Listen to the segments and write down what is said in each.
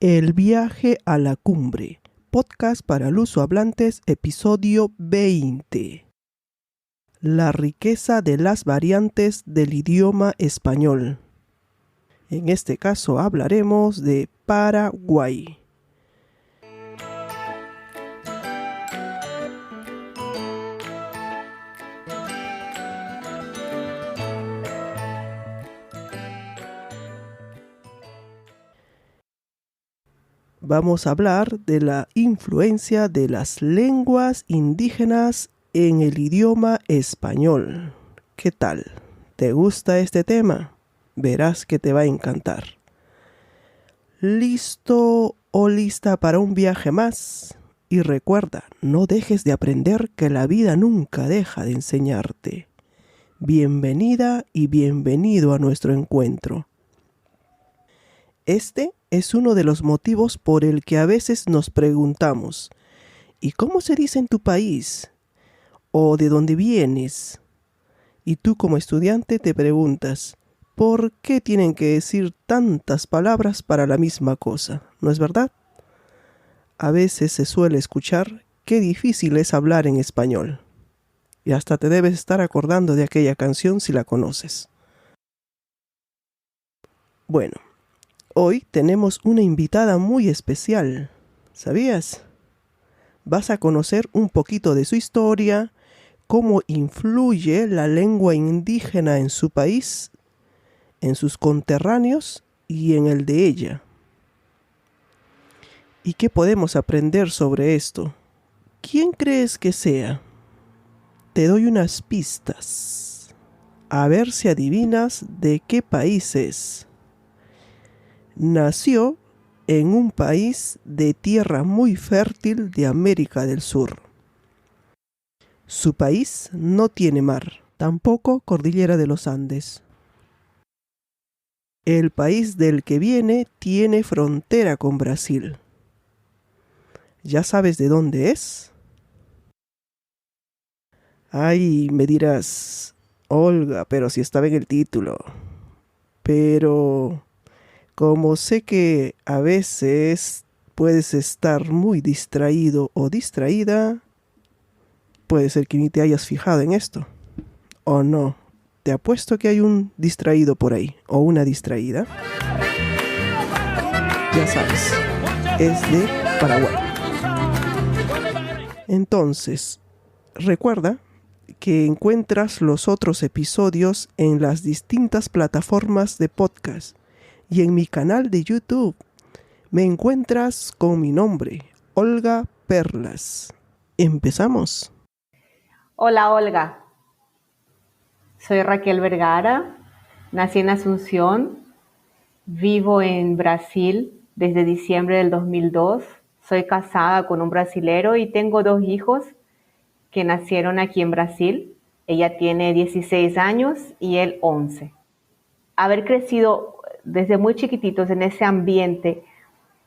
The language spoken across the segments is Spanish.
El viaje a la cumbre, podcast para lusohablantes, episodio 20. La riqueza de las variantes del idioma español. En este caso hablaremos de Paraguay. Vamos a hablar de la influencia de las lenguas indígenas en el idioma español. ¿Qué tal? ¿Te gusta este tema? Verás que te va a encantar. ¿Listo o lista para un viaje más? Y recuerda, no dejes de aprender, que la vida nunca deja de enseñarte. Bienvenida y bienvenido a nuestro encuentro. Este es uno de los motivos por el que a veces nos preguntamos: ¿y cómo se dice en tu país? ¿O de dónde vienes? Y tú como estudiante te preguntas: ¿por qué tienen que decir tantas palabras para la misma cosa? ¿No es verdad? A veces se suele escuchar qué difícil es hablar en español. Y hasta te debes estar acordando de aquella canción si la conoces. Bueno, hoy tenemos una invitada muy especial. ¿Sabías? Vas a conocer un poquito de su historia, cómo influye la lengua indígena en su país, en sus conterráneos y en el de ella. ¿Y qué podemos aprender sobre esto? ¿Quién crees que sea? Te doy unas pistas. A ver si adivinas de qué país es. Nació en un país de tierra muy fértil de América del Sur. Su país no tiene mar, tampoco cordillera de los Andes. El país del que viene tiene frontera con Brasil. ¿Ya sabes de dónde es? Ay, me dirás: Olga, pero si estaba en el título. Pero como sé que a veces puedes estar muy distraído o distraída, puede ser que ni te hayas fijado en esto. ¿O no? Te apuesto que hay un distraído por ahí, o una distraída. Ya sabes, es de Paraguay. Entonces, recuerda que encuentras los otros episodios en las distintas plataformas de podcast y en mi canal de YouTube. Me encuentras con mi nombre, Olga Perlas. ¿Empezamos? Hola Olga, soy Raquel Vergara, nací en Asunción, vivo en Brasil desde diciembre del 2002, soy casada con un brasilero y tengo 2 hijos que nacieron aquí en Brasil. Ella tiene 16 años y él 11. Haber crecido desde muy chiquititos en ese ambiente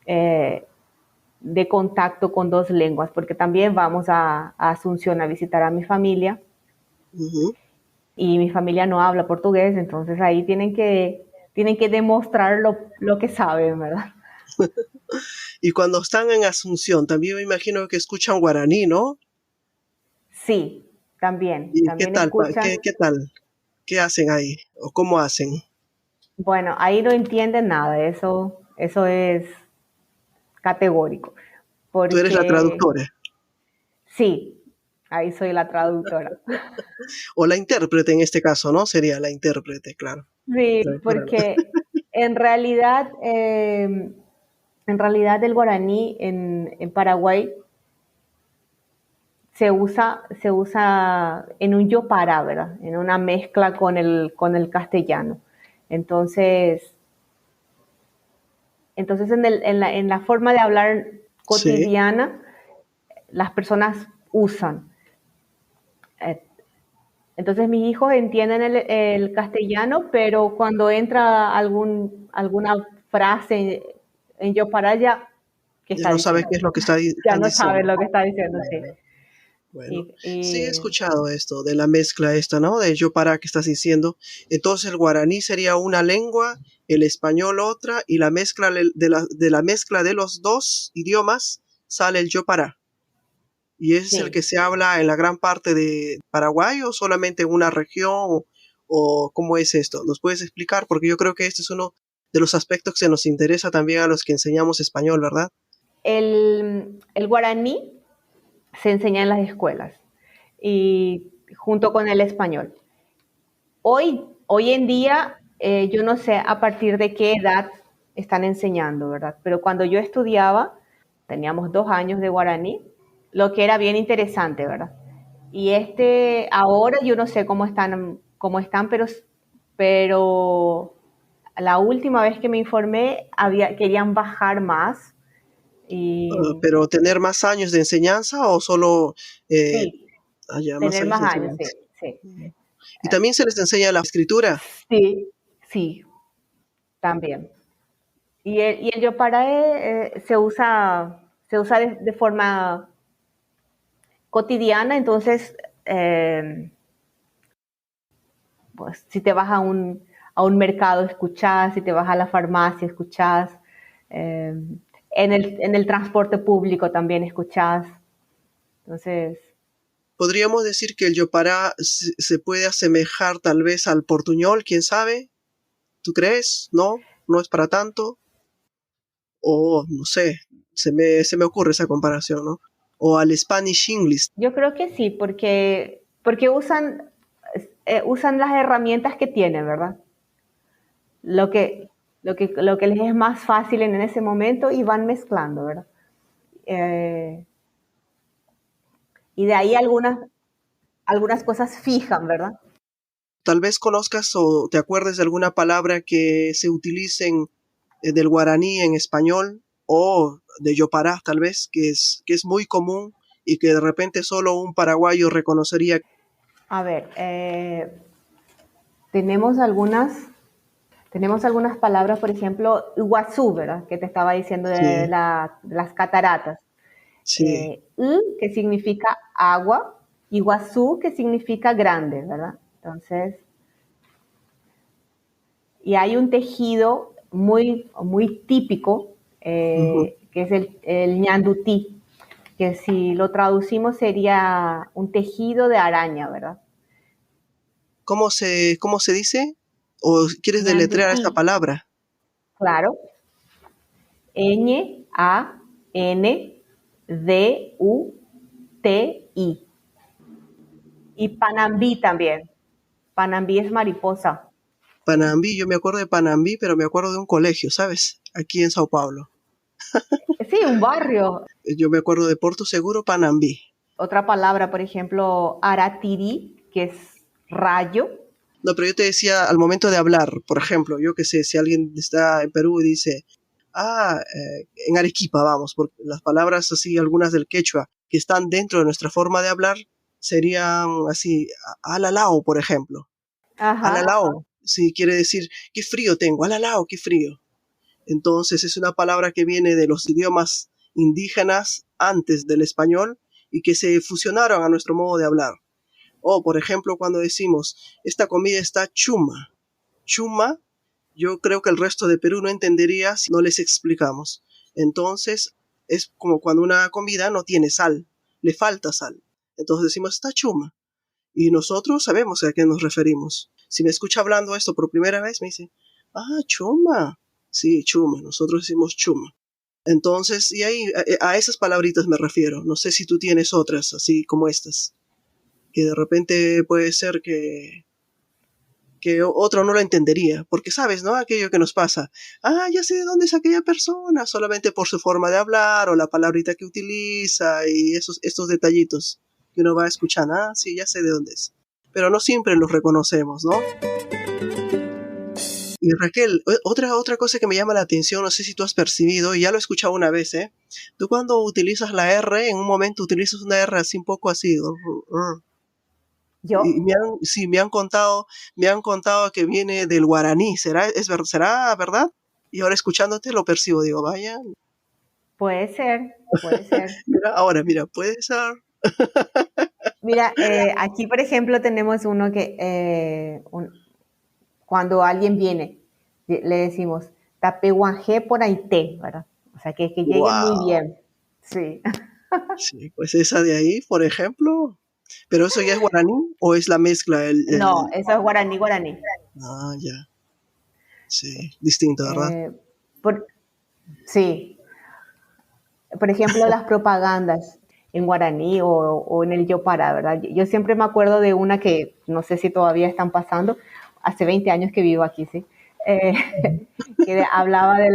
de contacto con 2 lenguas, porque también vamos a Asunción a visitar a mi familia. Uh-huh. Y mi familia no habla portugués, entonces ahí tienen que demostrar lo que saben, ¿verdad? Y cuando están en Asunción, también me imagino que escuchan guaraní, ¿no? Sí, también, ¿Y qué también tal? escuchan. ¿Qué tal? ¿Qué hacen ahí? ¿O cómo hacen? Bueno, ahí no entienden nada, eso es categórico, Tú eres la porque traductora sí, ahí soy la traductora. o la intérprete en este caso, ¿no? Sería la intérprete, claro. Sí, Traductora, ¿no? porque en realidad, el guaraní en Paraguay se usa en un yopara, ¿verdad? En una mezcla con el castellano. Entonces, entonces en la forma de hablar Sí. cotidiana, las personas usan. Eh, Entonces mis hijos entienden el castellano, pero cuando entra alguna frase en yopara ya, ¿qué Ya está no sabes diciendo? qué es lo que Ya están no saben diciendo. lo que está diciendo, sí. Bueno, Y, sí he y escuchado esto, de la mezcla esta, ¿no? De Yopara que estás diciendo. Entonces el guaraní sería una lengua, el español otra, y la mezcla de la mezcla de los dos idiomas sale el Yopara. ¿Y ese es el sí, que se habla en la gran parte de Paraguay o solamente en una región? O cómo es esto? ¿Nos puedes explicar? Porque yo creo que este es uno de los aspectos que nos interesa también a los que enseñamos español, ¿verdad? el guaraní se enseña en las escuelas y junto con el español. Hoy en día, yo no sé a partir de qué edad están enseñando, ¿verdad? Pero cuando yo estudiaba, teníamos 2 años de guaraní, lo que era bien interesante, ¿verdad? Y ahora yo no sé cómo están, pero la última vez que me informé, querían bajar más y Pero tener más años de enseñanza o solo eh, sí, allá más tener años más de años, sí, enseñanza? sí. Y también se les enseña la escritura. Sí, sí, también. Y el Yopara se usa de forma cotidiana, entonces, eh, pues si te vas a un mercado, escuchás, si te vas a la farmacia, escuchás, eh, en el transporte público también escuchás. Entonces, Podríamos decir que el Yopará se puede asemejar tal vez al portuñol, quién sabe. ¿Tú crees? ¿No? ¿No es para tanto? O no sé, se me ocurre esa comparación, ¿no? O al Spanish English. yo creo que sí, porque usan las herramientas que tienen, ¿verdad? Lo que, lo que les es más fácil en ese momento y van mezclando, ¿verdad? Eh, y de ahí algunas cosas fijan, ¿verdad? Tal vez conozcas o te acuerdes de alguna palabra que se utilicen del guaraní en español o de Yopará tal vez, que es muy común y que de repente solo un paraguayo reconocería. A ver, tenemos algunas, tenemos algunas palabras, por ejemplo, Iguazú, ¿verdad? Que te estaba diciendo de, Sí, de las cataratas. sí. Que significa agua, Iguazú, que significa grande, ¿verdad? Entonces, y hay un tejido muy, muy típico, Ujú. que es el ñandutí, que si lo traducimos sería un tejido de araña, ¿verdad? ¿Cómo se dice? ¿O quieres deletrear Ñandutí, esta palabra? claro, Ñanduti. Y Panambí también. Panambí es mariposa. Panambí, yo me acuerdo de Panambí, pero me acuerdo de un colegio, ¿sabes? Aquí en Sao Paulo. Sí, un barrio. Yo me acuerdo de Porto Seguro, Panambí. Otra palabra, por ejemplo, Aratiri, que es rayo. No, pero yo te decía al momento de hablar, por ejemplo, yo qué sé, si alguien está en Perú y dice, en Arequipa vamos, porque las palabras así, algunas del quechua, que están dentro de nuestra forma de hablar, serían así, alalao, por ejemplo. Ajá. Alalao, si quiere decir, qué frío tengo, alalao, qué frío. Entonces es una palabra que viene de los idiomas indígenas antes del español y que se fusionaron a nuestro modo de hablar. O, por ejemplo, cuando decimos, esta comida está chuma. Chuma, yo creo que el resto de Perú no entendería si no les explicamos. Entonces, es como cuando una comida no tiene sal, le falta sal. Entonces decimos, está chuma. Y nosotros sabemos a qué nos referimos. Si me escucha hablando esto por primera vez, me dice, chuma. Sí, chuma, nosotros decimos chuma. Entonces, y ahí a esas palabritas me refiero. No sé si tú tienes otras así como estas, que de repente puede ser que otro no lo entendería, porque sabes, ¿no? Aquello que nos pasa, ya sé de dónde es aquella persona, solamente por su forma de hablar o la palabrita que utiliza y estos detallitos que uno va escuchando, sí, ya sé de dónde es. Pero no siempre los reconocemos, ¿no? Y Raquel, otra cosa que me llama la atención, no sé si tú has percibido, y ya lo he escuchado una vez, ¿eh? Tú cuando utilizas la R, en un momento utilizas una R así un poco así, y Yo, sí, me han contado que viene del guaraní. ¿Será verdad? Y ahora escuchándote lo percibo, digo, vaya, puede ser, puede ser. mira, ahora, mira, puede ser. Mira, aquí por ejemplo tenemos uno que cuando alguien viene, le decimos, tapehuajé por Haití, ¿verdad? O sea, que llegue muy ¡Wow! bien. Sí. Sí, pues esa de ahí, por ejemplo. ¿Pero eso ya es guaraní o es la mezcla? No, eso es guaraní, guaraní. Ah, ya. Sí, distinto, ¿verdad? Eh, por- sí, por ejemplo, las propagandas en guaraní o en el Yopara, ¿verdad? Yo siempre me acuerdo de una que no sé si todavía están pasando, hace 20 años que vivo aquí, ¿sí? Eh, que hablaba de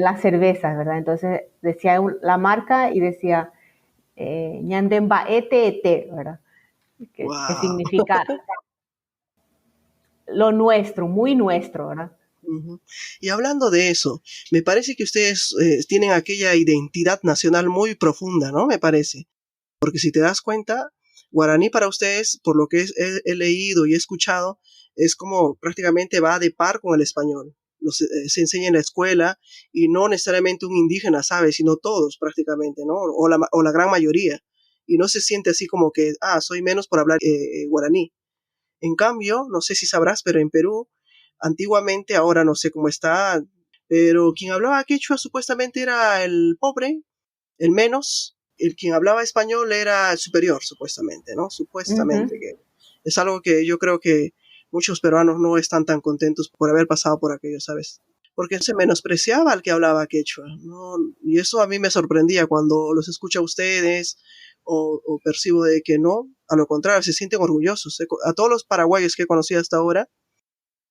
las cervezas, ¿verdad? Entonces decía la marca y decía Ñandemba ete, ¿verdad? Que ¡Wow! significa lo nuestro, muy nuestro, ¿verdad? Ujú. Y hablando de eso, me parece que ustedes tienen aquella identidad nacional muy profunda, ¿no? Me parece. Porque si te das cuenta, guaraní para ustedes, por lo que he leído y he escuchado, es como prácticamente va de par con el español. Se enseña en la escuela y no necesariamente un indígena sabe, sino todos prácticamente, ¿no? O la gran mayoría. Y no se siente así como que, soy menos por hablar guaraní. En cambio, no sé si sabrás, pero en Perú, antiguamente, ahora no sé cómo está, pero quien hablaba quechua supuestamente era el pobre, el menos, el quien hablaba español era el superior, supuestamente, ¿no? Supuestamente, Ujú. que es algo que yo creo que muchos peruanos no están tan contentos por haber pasado por aquello, ¿sabes? Porque se menospreciaba al que hablaba quechua, ¿no? Y eso a mí me sorprendía cuando los escucho a ustedes o percibo de que no, a lo contrario, se sienten orgullosos. A todos los paraguayos que he conocido hasta ahora,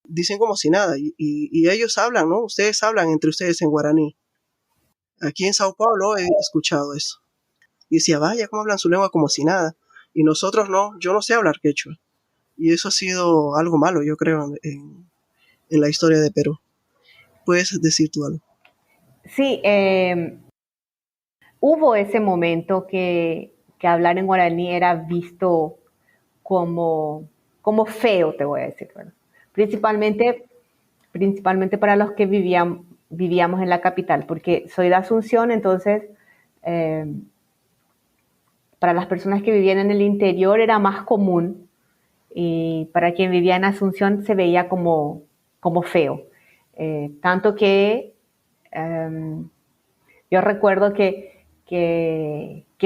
dicen como si nada, y ellos hablan, ¿no? Ustedes hablan entre ustedes en guaraní. Aquí en Sao Paulo he escuchado eso. Y decía, vaya, cómo hablan su lengua como si nada. Y nosotros no, yo no sé hablar quechua. Y eso ha sido algo malo, yo creo, en la historia de Perú. Puedes decir tú algo. Sí, hubo ese momento que hablar en guaraní era visto como, como feo, te voy a decir, ¿verdad? Principalmente, principalmente para los que vivíamos en la capital, porque soy de Asunción, entonces eh, para las personas que vivían en el interior era más común y para quien vivía en Asunción se veía como feo. Tanto que yo recuerdo que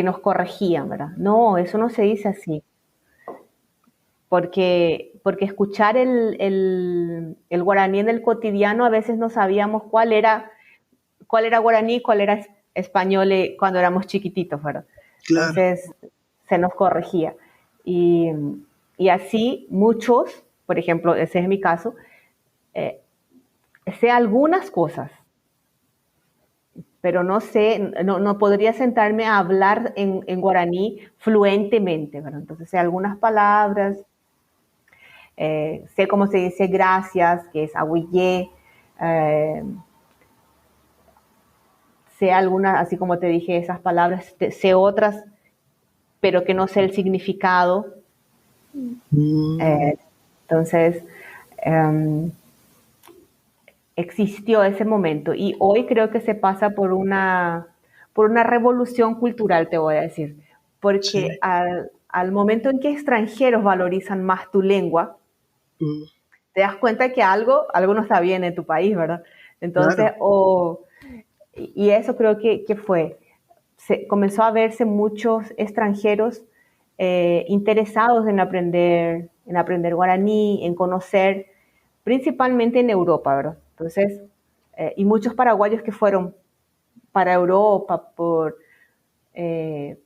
nos corregían, ¿verdad? No, eso no se dice así. Porque escuchar el guaraní en el cotidiano a veces no sabíamos cuál era guaraní, cuál era español cuando éramos chiquititos, ¿verdad? Claro. Entonces se nos corregía. Y, y así muchos, por ejemplo, ese es mi caso, eh, sé algunas cosas, pero no sé, no podría sentarme a hablar en guaraní fluentemente, ¿verdad? Entonces sé algunas palabras, sé cómo se dice gracias, que es aguillé, eh, sé algunas, así como te dije esas palabras, sé otras, pero que no sé el significado. Mm, Entonces, eh, existió ese momento y hoy creo que se pasa por una revolución cultural, te voy a decir, porque sí. al momento en que extranjeros valorizan más tu lengua, Mm, te das cuenta que algo no está bien en tu país, ¿verdad? Entonces, claro. y eso creo que fue, comenzó a verse muchos extranjeros interesados en aprender guaraní, en conocer, principalmente en Europa, ¿verdad? Entonces, y muchos paraguayos que fueron para Europa eh,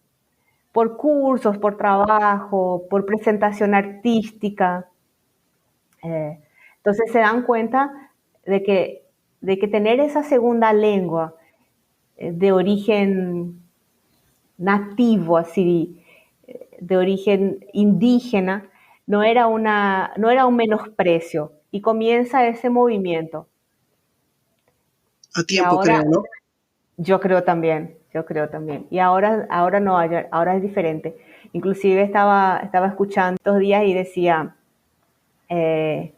por cursos, por trabajo, por presentación artística. Eh, entonces se dan cuenta de de que tener esa segunda lengua de origen nativo, así, de origen indígena, no era un menosprecio. Y comienza ese movimiento. A Y tiempo, ahora creo, ¿no? yo creo también. Y ahora no, ahora es diferente. Inclusive estaba escuchando estos días y decía, eh,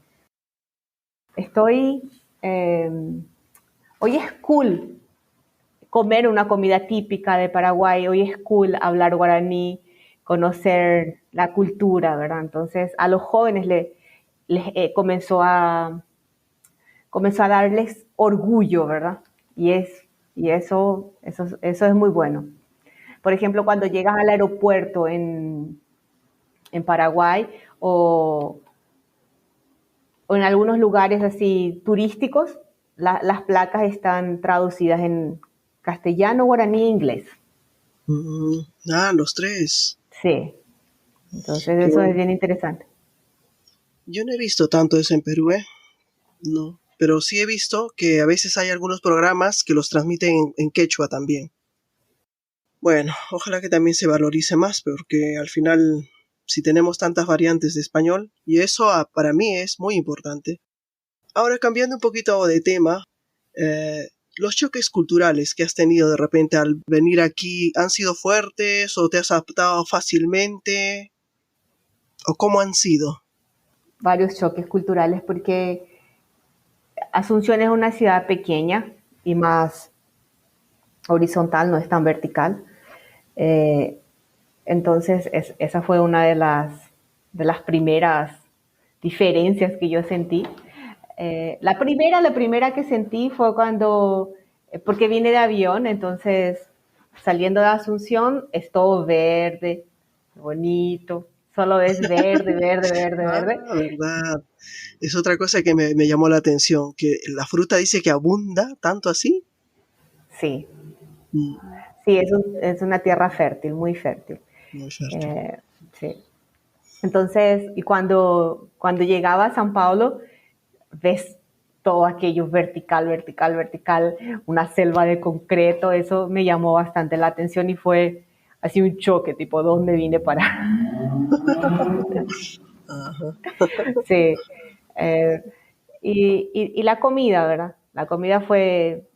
estoy, eh, hoy es cool comer una comida típica de Paraguay. Hoy es cool hablar guaraní, conocer la cultura, ¿verdad? Entonces a los jóvenes les comenzó a darles orgullo, ¿verdad? Y eso es muy bueno. Por ejemplo, cuando llegas al aeropuerto en Paraguay o en algunos lugares así turísticos, las placas están traducidas en castellano, guaraní e inglés. Los tres. Sí, entonces Qué eso es bueno. bien interesante. Yo no he visto tanto eso en Perú, ¿eh? No. Pero sí he visto que a veces hay algunos programas que los transmiten en quechua también. Bueno, ojalá que también se valorice más, porque al final, si tenemos tantas variantes de español, y eso para mí es muy importante. Ahora, cambiando un poquito de tema, eh, los choques culturales que has tenido de repente al venir aquí, ¿han sido fuertes o te has adaptado fácilmente? ¿O cómo han sido? Varios choques culturales porque Asunción es una ciudad pequeña y más horizontal, no es tan vertical. Eh, entonces, esa fue una de las primeras diferencias que yo sentí. La primera que sentí fue porque vine de avión, entonces saliendo de Asunción es todo verde, bonito, solo es verde, verde, verde, verde. Ah, verdad. Es otra cosa que me llamó la atención, que la fruta dice que abunda tanto así. Sí, Mm, sí, es una tierra fértil, muy fértil. muy fértil. Eh, sí. Entonces, y cuando llegaba a San Paulo, ves todo aquello vertical, vertical, vertical, una selva de concreto, eso me llamó bastante la atención y fue así un choque, tipo, ¿dónde vine para? Ajá. Sí. Eh, y la comida, ¿verdad? La comida fue,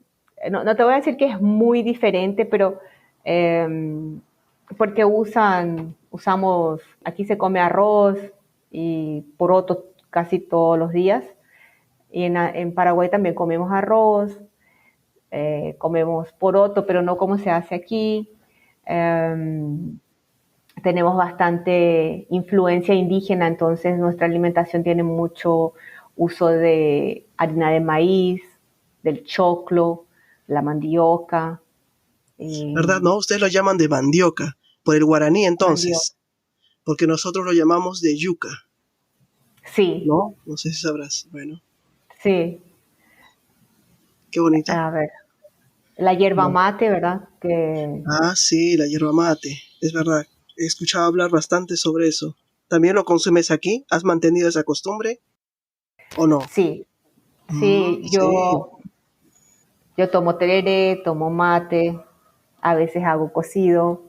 no te voy a decir que es muy diferente, pero eh, porque usamos, aquí se come arroz y poroto casi todos los días. Y en Paraguay también comemos arroz, comemos poroto, pero no como se hace aquí. Tenemos bastante influencia indígena, entonces nuestra alimentación tiene mucho uso de harina de maíz, del choclo, la mandioca, ¿Verdad? y No, ustedes lo llaman de mandioca, por el guaraní mandioca. entonces, porque nosotros lo llamamos de yuca, Sí, ¿no? No sé si sabrás. Bueno, sí. qué bonito. A ver, la hierba No. mate, ¿verdad? Que Ah, sí, la yerba mate, es verdad. He escuchado hablar bastante sobre eso. ¿También lo consumes aquí? ¿Has mantenido esa costumbre o no? sí, sí, Sí. yo tomo tereré, tomo mate, a veces hago cocido.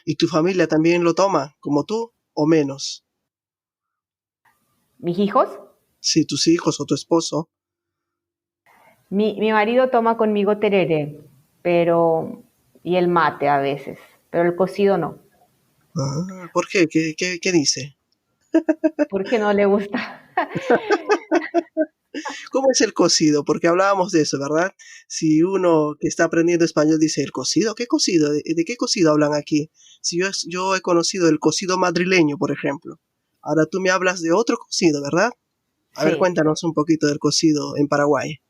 ¿Y tu familia también lo toma, como tú, o menos? Mis hijos, Sí, tus hijos o tu esposo. mi marido toma conmigo tereré, pero, y el mate a veces, pero el cocido no, Ah, ¿por qué? ¿Qué dice? porque no le gusta. ¿Cómo es el cocido? Porque hablábamos de eso, ¿verdad? Si uno que está aprendiendo español dice, ¿el cocido? ¿Qué cocido? ¿De qué cocido hablan aquí? Si yo he conocido el cocido madrileño, por ejemplo. Ahora tú me hablas de otro cocido, ¿verdad? A ver, Sí, cuéntanos un poquito del cocido en Paraguay.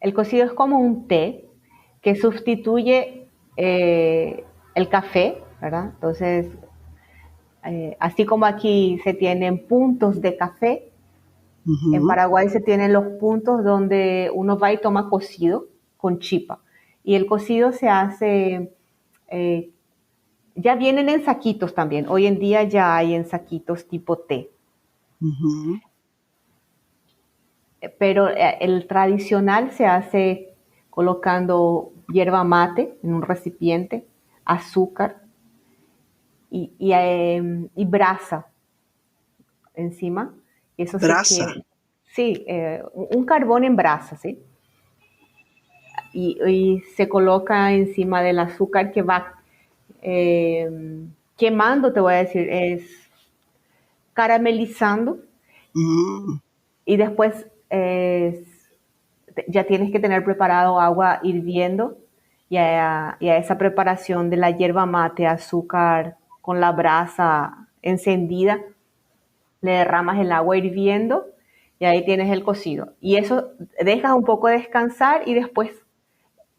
el cocido es como un té que sustituye el café, ¿verdad? Entonces, así como aquí se tienen puntos de café, en Ujú. Paraguay se tienen los puntos donde uno va y toma cocido con chipa. Y el cocido se hace, eh, ya vienen en saquitos también. Hoy en día ya hay en saquitos tipo té. Ujú. Pero el tradicional se hace colocando hierba mate en un recipiente, azúcar y brasa encima. Y eso se Brasa. quema. Sí, un carbón en brasa, ¿sí? Y se coloca encima del azúcar que va quemando, te voy a decir, es caramelizando Mm, y después ya tienes que tener preparado agua hirviendo y a esa preparación de la yerba mate, azúcar con la brasa encendida, le derramas el agua hirviendo y ahí tienes el cocido. Y eso dejas un poco descansar y después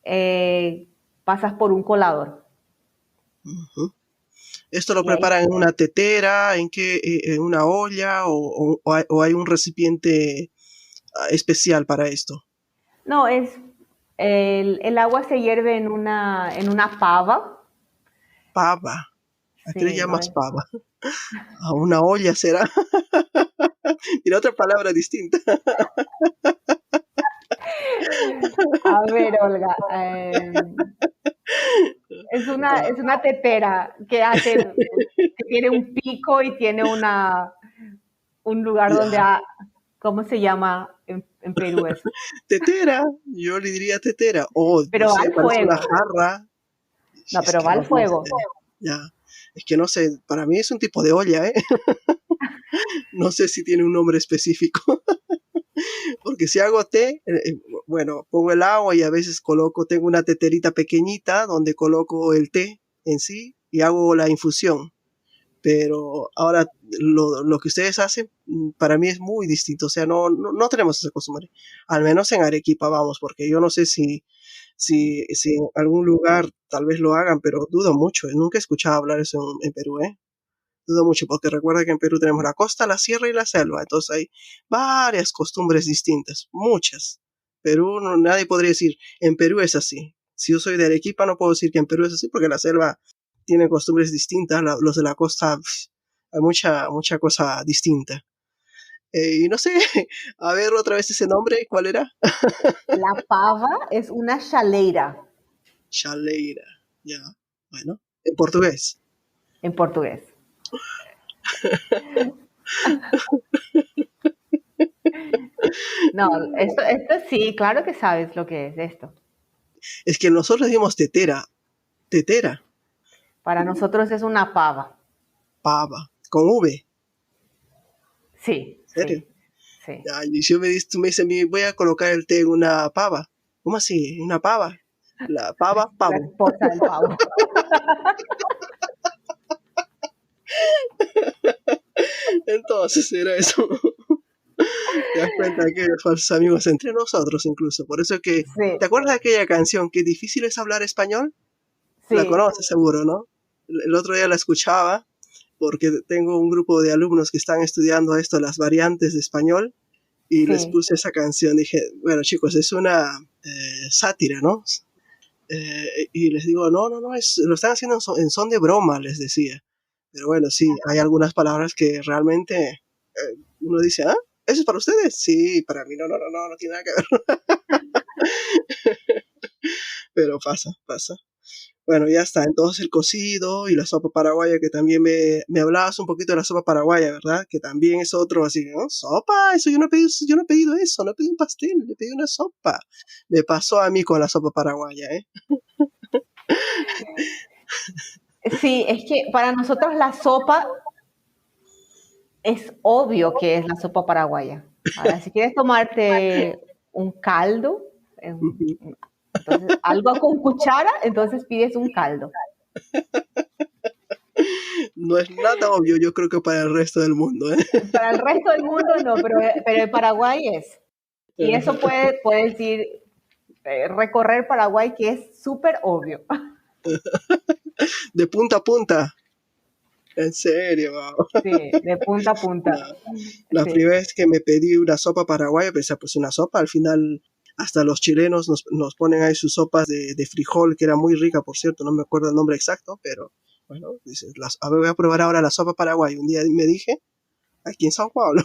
eh, pasas por un colador. Ujú. ¿Esto lo Y ahí, preparan en una tetera, en una olla o hay un recipiente especial para esto? no, el agua se hierve en una pava. Pava. ¿A qué le Sí, no llamas es. pava? ¿A una olla será? Mira, otra palabra distinta. A ver, Olga, es una tetera que tiene un pico y tiene un lugar donde, Ya. ¿cómo se llama en Perú eso? Tetera, yo le diría tetera. O, no Pero va sé, al parece una fuego. jarra. No, Es pero que va no, al no sé. fuego. Ya. Es que no sé, para mí es un tipo de olla, ¿eh? No sé si tiene un nombre específico. Porque si hago té, bueno, pongo el agua y a veces tengo una teterita pequeñita donde coloco el té en sí y hago la infusión. Pero ahora lo que ustedes hacen para mí es muy distinto. O sea, no tenemos esa costumbre. Al menos en Arequipa vamos, porque yo no sé si en algún lugar tal vez lo hagan, pero dudo mucho. Nunca he escuchado hablar eso en Perú, ¿eh? Dudo mucho, porque recuerda que en Perú tenemos la costa, la sierra y la selva. Entonces hay varias costumbres distintas, muchas. Perú, nadie podría decir, en Perú es así. Si yo soy de Arequipa, no puedo decir que en Perú es así, porque la selva tiene costumbres distintas, los de la costa, hay mucha cosa distinta. Y no sé, a ver otra vez ese nombre, ¿cuál era? La pava es una chaleira Chaleira, ya, bueno, en portugués. en portugués. No, esto sí, claro que sabes lo que es esto. Es que nosotros decimos tetera, Para nosotros es una pava. pava, con V, Sí, ¿en serio? sí, sí. Ya, y si tú me dices, voy a colocar el té en una pava. ¿Cómo así? ¿Una pava? La pava, La pavo. esposa del pavo. Entonces era eso. Te das cuenta que falsos amigos entre nosotros incluso. Por eso que, Sí, ¿te acuerdas de aquella canción? Qué difícil es hablar español. La sí, conoces seguro, ¿no? El otro día la escuchaba porque tengo un grupo de alumnos que están estudiando esto, las variantes de español, y les sí. puse esa canción. Dije, bueno chicos, es una sátira, ¿no? Y les digo, no, lo están haciendo en son de broma, les decía. Pero bueno, sí, hay algunas palabras que realmente uno dice, ¿ah? ¿Eso es para ustedes? Sí, para mí no tiene nada que ver. Pero pasa. Bueno, ya está. Entonces el cocido y la sopa paraguaya, que también me hablabas un poquito de la sopa paraguaya, ¿verdad? Que también es otro así, ¿no? Sopa, eso yo no he pedido eso, no he pedido un pastel, le pedí una sopa. Me pasó a mí con la sopa paraguaya, ¿eh? Sí, es que para nosotros la sopa es obvio que es la sopa paraguaya. Ahora, si quieres tomarte un caldo, entonces algo con cuchara, entonces pides un caldo. No es nada obvio, yo creo que para el resto del mundo, ¿eh? Para el resto del mundo no, pero en Paraguay es. Y eso puedes ir, recorrer Paraguay, que es súper obvio. De punta a punta. En serio, wow. Sí, de punta a punta. La, la Sí, primera vez que me pedí una sopa paraguaya, pensé, pues una sopa, al final hasta los chilenos nos ponen ahí sus sopas de frijol, que era muy rica, por cierto, no me acuerdo el nombre exacto, pero bueno, dices, a ver, voy a probar ahora la sopa paraguaya. Un día me dije, aquí en Sao Paulo,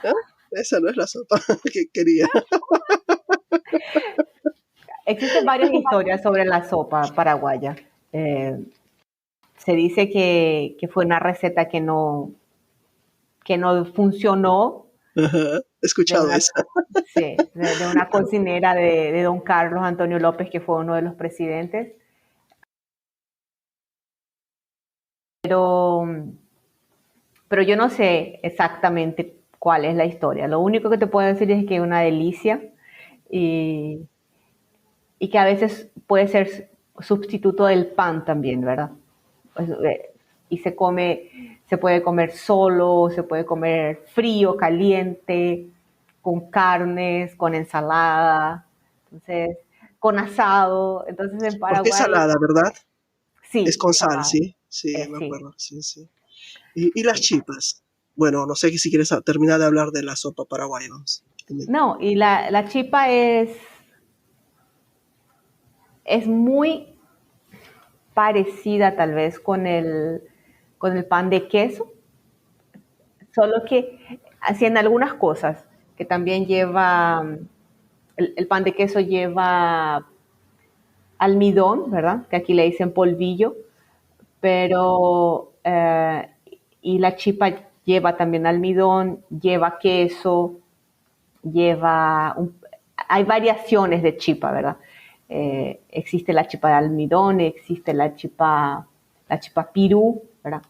¿ah? Esa no es la sopa que quería. existen varias historias sobre la sopa paraguaya. Eh, Se dice que fue una receta que no funcionó Ajá, he de escuchado una, esa. sí, de una cocinera de don Carlos Antonio López, que fue uno de los presidentes. Pero, pero yo no sé exactamente cuál es la historia. Lo único que te puedo decir es que es una delicia. y, y que a veces puede ser sustituto del pan también, ¿verdad? Pues, y se puede comer solo, se puede comer frío, caliente, con carnes, con ensalada, entonces, con asado. Entonces en Porque es Paraguay, salada, ¿verdad? Es sí, con es sal, salada. ¿sí? Sí, me Sí, acuerdo, sí, sí. Y las sí. chipas. Bueno, no sé si quieres terminar de hablar de la sopa paraguaya, vamos. Dime. No, y la chipa es muy parecida tal vez con el pan de queso, solo que hacían algunas cosas, que también lleva, el pan de queso lleva almidón, ¿verdad? Que aquí le dicen polvillo, pero, y la chipa lleva también almidón, lleva queso, hay variaciones de chipa, ¿verdad? Existe la chipa de almidón, existe la chipa pirú, ¿verdad?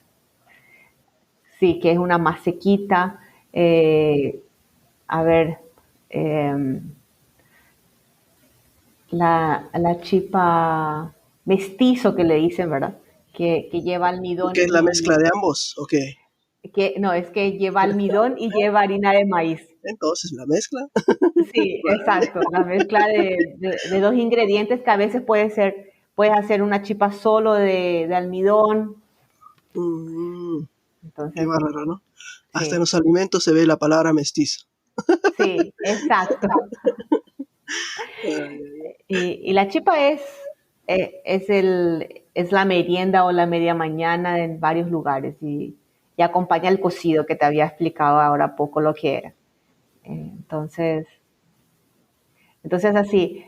Sí, que es una más sequita. Eh, a ver, eh, la chipa mestizo que le dicen, ¿verdad? Que lleva almidón ¿Qué es la mezcla y de ambos? Ok. que no, es que lleva almidón y lleva harina de maíz. Entonces, la mezcla. Sí, Vale. exacto. La mezcla de dos ingredientes que a veces puedes hacer una chipa solo de almidón. Mm, qué Entonces, bárbaro, ¿no? Hasta en sí, los alimentos se ve la palabra mestizo. sí, exacto. Ay, ay, ay. Y la chipa es la merienda o la media mañana en varios lugares y acompaña el cocido que te había explicado ahora poco lo que era. Entonces, entonces así,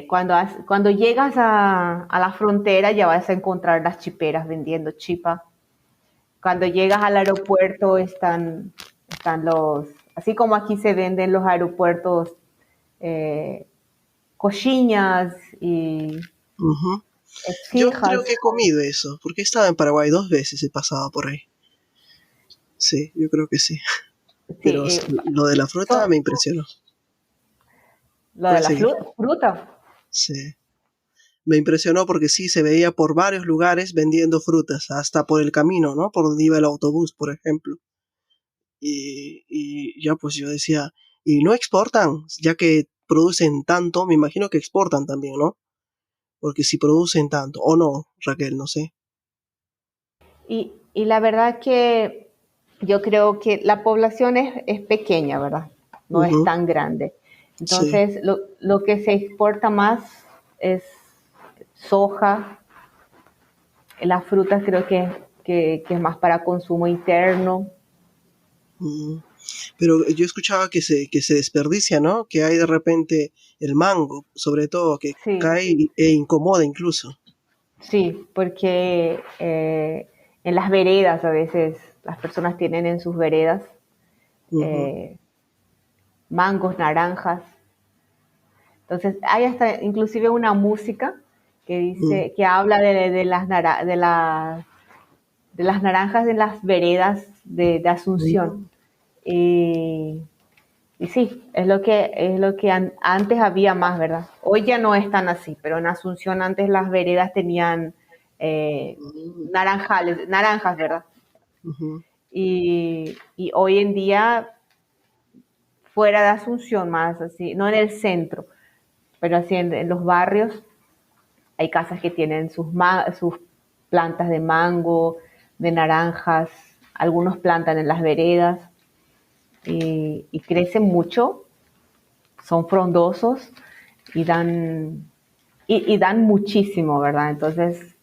cuando llegas a la frontera ya vas a encontrar las chiperas vendiendo chipa. Cuando llegas al aeropuerto están así como aquí se venden los aeropuertos, eh, coxinhas y Ujú. Yo creo esfijas. que he comido eso, porque he estado en Paraguay 2 veces, he pasado por ahí. Sí, yo creo que sí. Sí, Pero lo de la fruta son, me impresionó. lo de Puedes la seguir. fruta. Sí. Me impresionó porque sí se veía por varios lugares vendiendo frutas, hasta por el camino, ¿no? Por donde iba el autobús, por ejemplo. Y ya pues yo decía, y no exportan, ya que producen tanto, me imagino que exportan también, ¿no? Porque si producen tanto, o no, Raquel, no sé. Y la verdad que yo creo que la población es pequeña, ¿verdad? No es Ujú, tan grande. sí. Entonces, lo que se exporta más es soja. Las frutas creo que es más para consumo interno. Ujú. Pero yo escuchaba que se desperdicia, ¿no? Que hay de repente el mango, sobre todo, que Sí, cae e incomoda incluso. sí, porque en las veredas a veces las personas tienen en sus veredas Ujú, eh, mangos, naranjas. Entonces hay hasta inclusive una música que mm, dice, que habla de las naranjas de las veredas de Asunción. mm, Y, y sí, es lo que antes había más, ¿verdad? Hoy ya no es tan así, pero en Asunción antes las veredas tenían mm, naranjas, ¿verdad? ujú, Y hoy en día, fuera de Asunción, más así, no en el centro, pero así en los barrios, hay casas que tienen sus plantas de mango, de naranjas, algunos plantan en las veredas y crecen mucho, son frondosos y dan muchísimo, ¿verdad? Entonces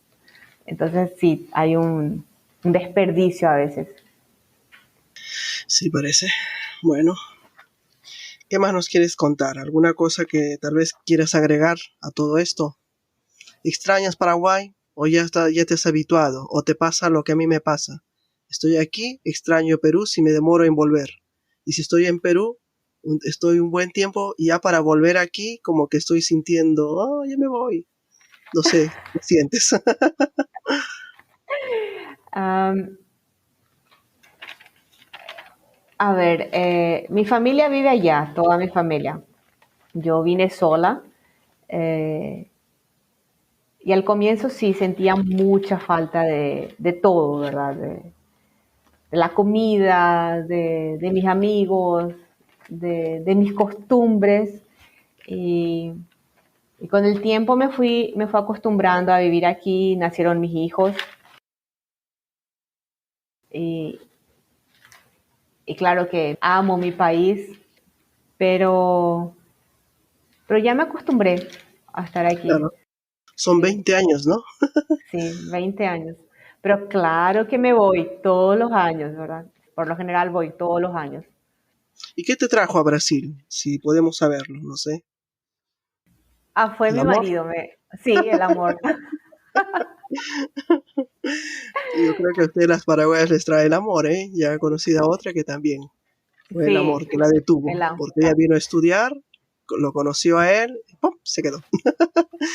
sí, hay un desperdicio a veces. sí, parece. Bueno, ¿qué más nos quieres contar? ¿Alguna cosa que tal vez quieras agregar a todo esto? ¿Extrañas Paraguay? ¿O ya te has habituado? ¿O te pasa lo que a mí me pasa? Estoy aquí, extraño Perú si me demoro en volver. Y si estoy en Perú, estoy un buen tiempo y ya para volver aquí como que estoy sintiendo, oh, ya me voy. No sé, ¿qué sientes? Um, a ver, mi familia vive allá, toda mi familia. Yo vine sola y al comienzo sí sentía mucha falta de todo, ¿verdad? De la comida, de mis amigos, de mis costumbres. Y, y con el tiempo me fui acostumbrando a vivir aquí, nacieron mis hijos. Y, y claro que amo mi país, pero, pero ya me acostumbré a estar aquí. Claro, son Sí, 20 años, ¿no? sí, 20 años. Pero claro que me voy todos los años, ¿verdad? Por lo general voy todos los años. ¿Y qué te trajo a Brasil? Si podemos saberlo, no sé. Ah, fue ¿El mi amor? marido, sí, el amor. Yo creo que a ustedes las paraguayas les trae el amor, ¿eh? Ya he conocido a otra que también fue el Sí, amor que la detuvo, el amor. porque ella vino a estudiar, lo conoció a él, y ¡pum! Se quedó.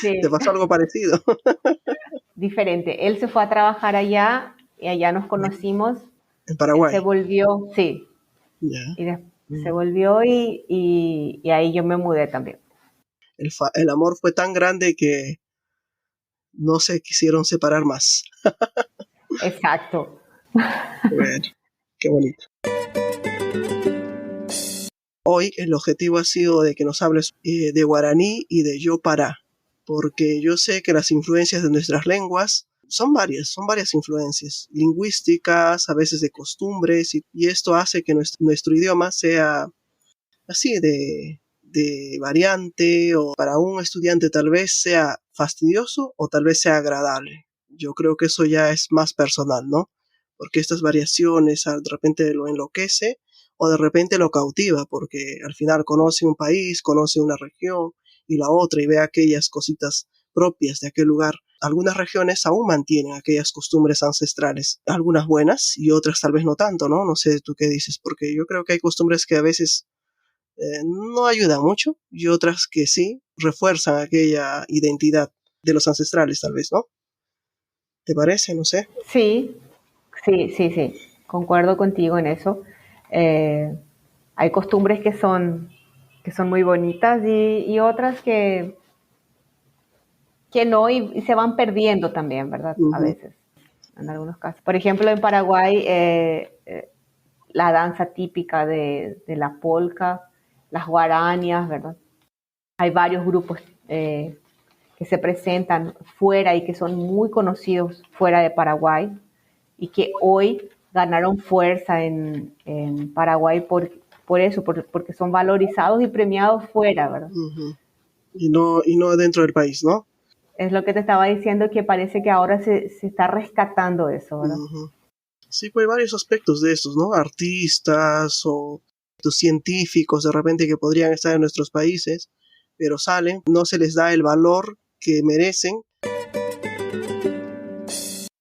¿Te Sí, pasó algo parecido? diferente. Él se fue a trabajar allá y allá nos conocimos. En Se Paraguay. volvió, sí, Ya. y se Mm. volvió y ahí yo me mudé también. El amor fue tan grande que no se quisieron separar más. Exacto. Bueno, qué bonito. Hoy el objetivo ha sido de que nos hables de guaraní y de Yopará, porque yo sé que las influencias de nuestras lenguas son varias influencias lingüísticas, a veces de costumbres, y esto hace que nuestro idioma sea así de variante, o para un estudiante tal vez sea fastidioso o tal vez sea agradable. Yo creo que eso ya es más personal, ¿no? Porque estas variaciones de repente lo enloquece o de repente lo cautiva, porque al final conoce un país, conoce una región y la otra y ve aquellas cositas propias de aquel lugar. Algunas regiones aún mantienen aquellas costumbres ancestrales, algunas buenas y otras tal vez no tanto, ¿no? No sé tú qué dices, porque yo creo que hay costumbres que a veces no ayudan mucho y otras que sí refuerzan aquella identidad de los ancestrales, tal vez, ¿no? ¿Te parece? No sé. Sí, sí, sí, sí. Concuerdo contigo en eso. Eh, Hay costumbres que son muy bonitas y otras que no y se van perdiendo también, ¿verdad? A Uh-huh. veces, en algunos casos. Por ejemplo, en Paraguay, la danza típica de la polca, las guarañas, ¿verdad? Hay varios grupos que se presentan fuera y que son muy conocidos fuera de Paraguay y que hoy ganaron fuerza en Paraguay por eso, porque son valorizados y premiados fuera, ¿verdad? Uh-huh. Y no dentro del país, ¿no? Es lo que te estaba diciendo, que parece que ahora se está rescatando eso, ¿verdad? Uh-huh. Sí, pues hay varios aspectos de estos, ¿no? Artistas o estos científicos de repente que podrían estar en nuestros países, pero salen, no se les da el valor que merecen.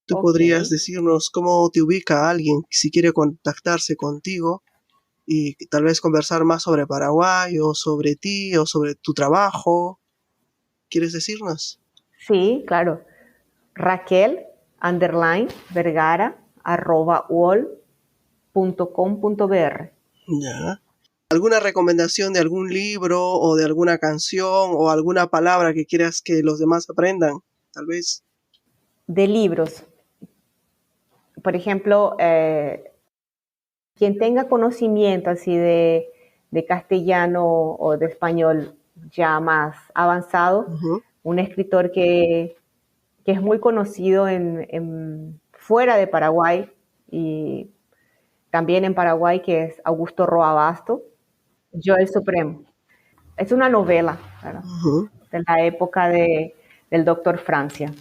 Tú Ok. podrías decirnos cómo te ubica alguien si quiere contactarse contigo y tal vez conversar más sobre Paraguay o sobre ti o sobre tu trabajo. ¿Quieres decirnos? Sí, claro. Raquel, underline, Vergara, arroba, wall.com.br. Ya. ¿Alguna recomendación de algún libro o de alguna canción o alguna palabra que quieras que los demás aprendan? Tal vez. De libros. Por ejemplo, quien tenga conocimiento así de castellano o de español ya más avanzado, Uh-huh. un escritor que es muy conocido fuera de Paraguay y también en Paraguay, que es Augusto Roa Basto, Yo el Supremo. Es una novela, ¿verdad? Uh-huh. De la época del doctor Francia.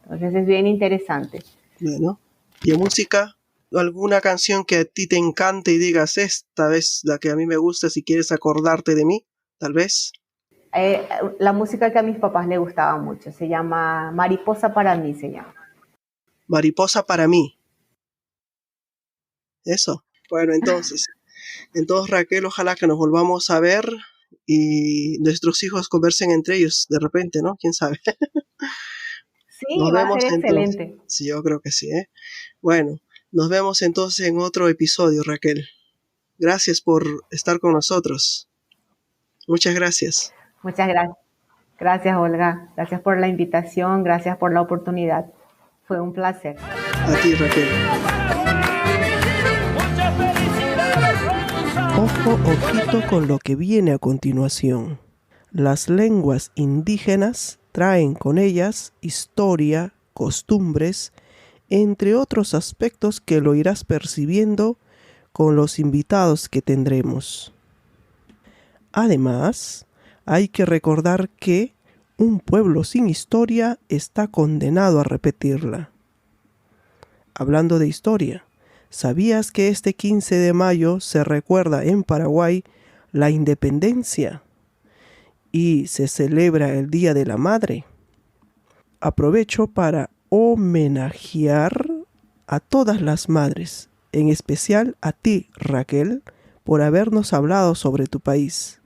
Entonces es bien interesante. Bueno. ¿Y en música? ¿Alguna canción que a ti te encante y digas, esta vez la que a mí me gusta si quieres acordarte de mí? Tal vez. La música que a mis papás les gustaba mucho se llama Mariposa para mí, se llama. Mariposa para mí. Eso. Bueno, entonces Raquel, ojalá que nos volvamos a ver y nuestros hijos conversen entre ellos de repente, ¿no? ¿Quién sabe? Sí, Nos va a ser vemos entonces. excelente. Sí, yo creo que sí, ¿eh? Bueno, nos vemos entonces en otro episodio, Raquel. Gracias por estar con nosotros. Muchas gracias. Muchas gracias. Gracias, Olga. Gracias por la invitación, gracias por la oportunidad. Fue un placer. A ti, Raquel. Ojo, ojito con lo que viene a continuación. Las lenguas indígenas traen con ellas historia, costumbres, entre otros aspectos que lo irás percibiendo con los invitados que tendremos. Además, hay que recordar que un pueblo sin historia está condenado a repetirla. Hablando de historia, ¿sabías que este 15 de mayo se recuerda en Paraguay la independencia y se celebra el Día de la Madre? Aprovecho para homenajear a todas las madres, en especial a ti, Raquel, por habernos hablado sobre tu país.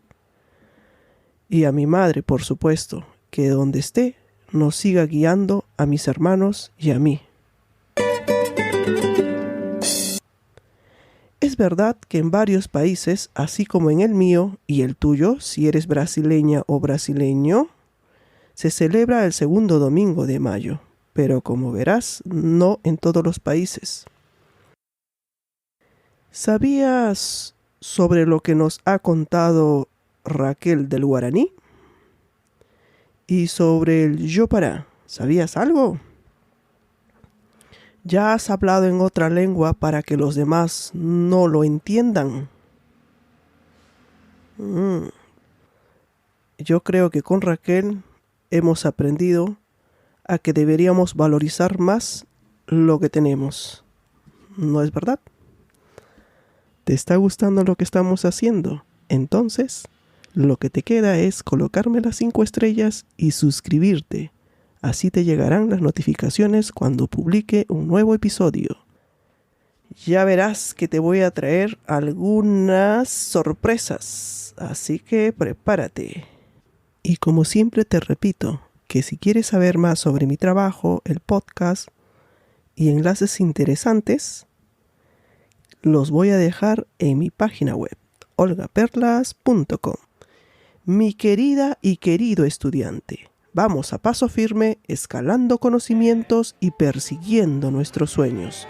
Y a mi madre, por supuesto, que donde esté nos siga guiando a mis hermanos y a mí. Es verdad que en varios países, así como en el mío y el tuyo, si eres brasileña o brasileño, se celebra el segundo domingo de mayo, pero como verás, no en todos los países. ¿Sabías sobre lo que nos ha contado Raquel del guaraní? Y sobre el yopara, ¿sabías algo? ¿Ya has hablado en otra lengua para que los demás no lo entiendan? Yo creo que con Raquel hemos aprendido a que deberíamos valorizar más lo que tenemos. ¿No es verdad? ¿Te está gustando lo que estamos haciendo? Entonces, lo que te queda es colocarme las 5 estrellas y suscribirte. Así te llegarán las notificaciones cuando publique un nuevo episodio. Ya verás que te voy a traer algunas sorpresas, así que prepárate. Y como siempre te repito, que si quieres saber más sobre mi trabajo, el podcast y enlaces interesantes, los voy a dejar en mi página web, olgaperlas.com. Mi querida y querido estudiante, vamos a paso firme, escalando conocimientos y persiguiendo nuestros sueños.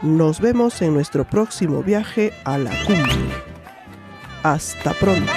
Nos vemos en nuestro próximo viaje a la cumbre. Hasta pronto.